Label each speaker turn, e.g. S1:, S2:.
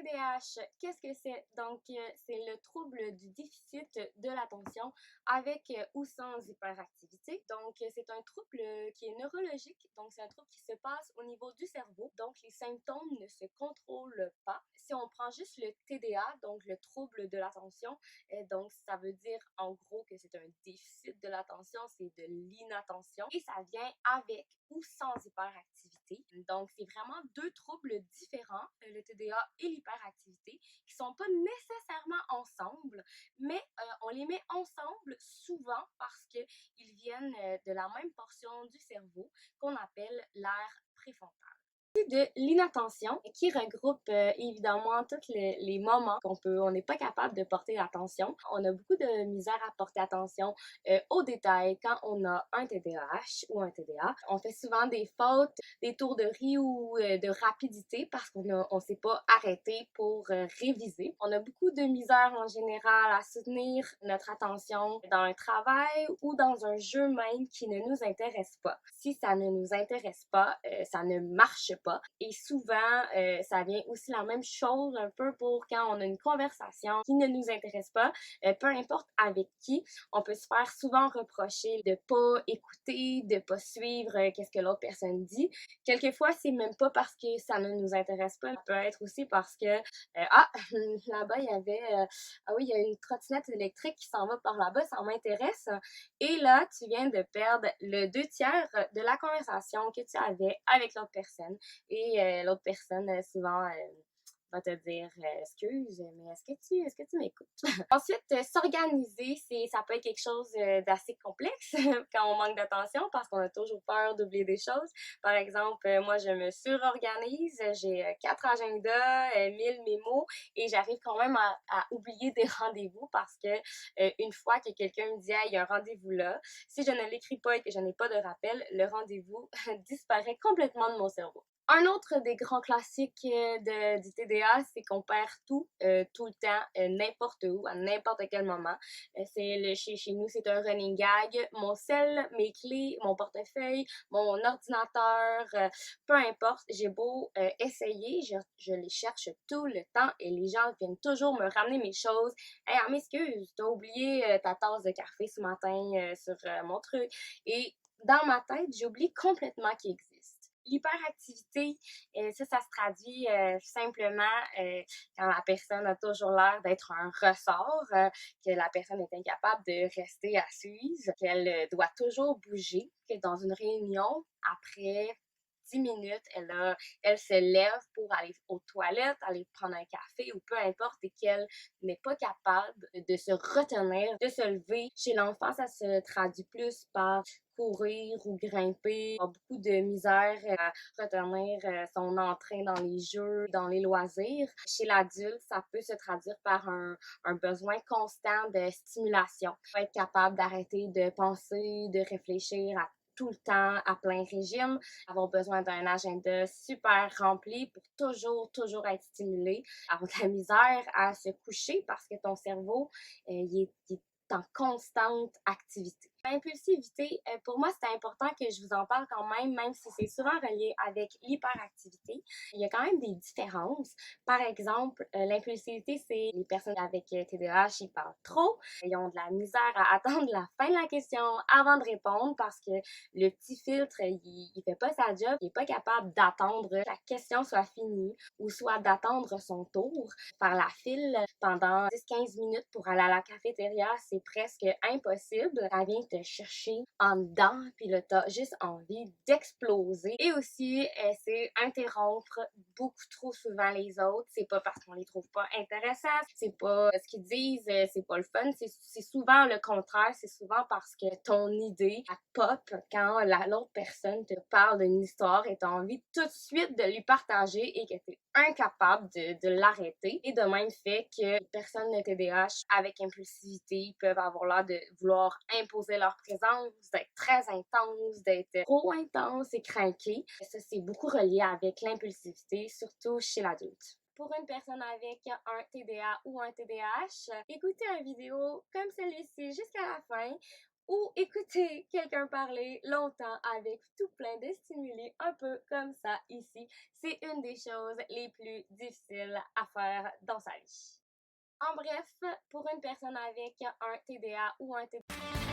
S1: TDAH, qu'est-ce que c'est? Donc, c'est le trouble du déficit de l'attention avec ou sans hyperactivité. Donc, c'est un trouble qui est neurologique. Donc, c'est un trouble qui se passe au niveau du cerveau. Donc, les symptômes ne se contrôlent pas. Si on prend juste le TDA, donc le trouble de l'attention, donc ça veut dire en gros que c'est un déficit de l'attention, c'est de l'inattention et ça vient avec ou sans hyperactivité. Donc, c'est vraiment deux troubles différents, le TDA et l'hyperactivité, qui sont pas nécessairement ensemble, mais on les met ensemble souvent parce qu'ils viennent de la même portion du cerveau qu'on appelle l'aire préfrontale de l'inattention qui regroupe évidemment tous les moments on n'est pas capable de porter attention. On a beaucoup de misère à porter attention aux détails quand on a un TDAH ou un TDA. On fait souvent des fautes, des tours de riz ou de rapidité parce on s'est pas arrêté pour réviser. On a beaucoup de misère en général à soutenir notre attention dans un travail ou dans un jeu même qui ne nous intéresse pas. Si ça ne nous intéresse pas, ça ne marche pas. Et souvent, ça vient aussi la même chose un peu pour quand on a une conversation qui ne nous intéresse pas, peu importe avec qui, on peut se faire souvent reprocher de pas écouter, de pas suivre qu'est-ce que l'autre personne dit. Quelquefois, c'est même pas parce que ça ne nous intéresse pas, ça peut être aussi parce que là-bas, il y avait ah oui, il y a une trottinette électrique qui s'en va par là-bas, ça m'intéresse. Et là, tu viens de perdre le 2 tiers de la conversation que tu avais avec l'autre personne. Et l'autre personne, souvent, va te dire excuse, mais est-ce que tu m'écoutes? Ensuite, s'organiser, ça peut être quelque chose d'assez complexe quand on manque d'attention parce qu'on a toujours peur d'oublier des choses. Par exemple, moi, je me surorganise, j'ai 4 agendas, 1000 mémos et j'arrive quand même à oublier des rendez-vous parce que une fois que quelqu'un me dit il y a un rendez-vous là, si je ne l'écris pas et que je n'ai pas de rappel, le rendez-vous disparaît complètement de mon cerveau. Un autre des grands classiques du TDA, c'est qu'on perd tout le temps, n'importe où, à n'importe quel moment. Chez nous, c'est un running gag. Mon sel, mes clés, mon portefeuille, mon ordinateur, peu importe, j'ai beau essayer, je les cherche tout le temps et les gens viennent toujours me ramener mes choses. Hey, m'excuse, t'as oublié ta tasse de café ce matin sur mon truc. Et dans ma tête, j'oublie complètement qu'il existe. L'hyperactivité, ça se traduit simplement quand la personne a toujours l'air d'être un ressort, que la personne est incapable de rester assise, qu'elle doit toujours bouger, que dans une réunion, après 10 minutes, elle se lève pour aller aux toilettes, aller prendre un café ou peu importe, et qu'elle n'est pas capable de se retenir, de se lever. Chez l'enfant, ça se traduit plus par courir ou grimper, a beaucoup de misère à retenir son entrain dans les jeux, dans les loisirs. Chez l'adulte, ça peut se traduire par un besoin constant de stimulation. Faut être capable d'arrêter de penser, de réfléchir à tout le temps à plein régime, avoir besoin d'un agenda super rempli pour toujours être stimulé, avoir de la misère à se coucher parce que ton cerveau, il est en constante activité. L'impulsivité, pour moi, c'est important que je vous en parle quand même si c'est souvent relié avec l'hyperactivité. Il y a quand même des différences. Par exemple, l'impulsivité, c'est les personnes avec TDAH, ils parlent trop. Ils ont de la misère à attendre la fin de la question avant de répondre parce que le petit filtre, il fait pas sa job. Il est pas capable d'attendre que la question soit finie ou soit d'attendre son tour. Faire la file pendant 10-15 minutes pour aller à la cafétéria, c'est presque impossible. Elle vient te chercher en dedans, puis là, t'as juste envie d'exploser. Et aussi, c'est interrompre beaucoup trop souvent les autres. C'est pas parce qu'on les trouve pas intéressants, c'est pas ce qu'ils disent, c'est pas le fun. C'est souvent le contraire. C'est souvent parce que ton idée, elle pop quand l'autre personne te parle d'une histoire et t'as envie tout de suite de lui partager et que t'es incapable de l'arrêter. Et de même fait que les personnes de TDAH avec impulsivité peuvent avoir l'air de vouloir imposer leur présence, d'être très intense, d'être trop intense et craquée. Ça, c'est beaucoup relié avec l'impulsivité, surtout chez l'adulte. Pour une personne avec un TDA ou un TDAH, écoutez une vidéo comme celui-ci jusqu'à la fin. ou écouter quelqu'un parler longtemps avec tout plein de stimuli, un peu comme ça ici. C'est une des choses les plus difficiles à faire dans sa vie. En bref, pour une personne avec un TDA ou un TDA,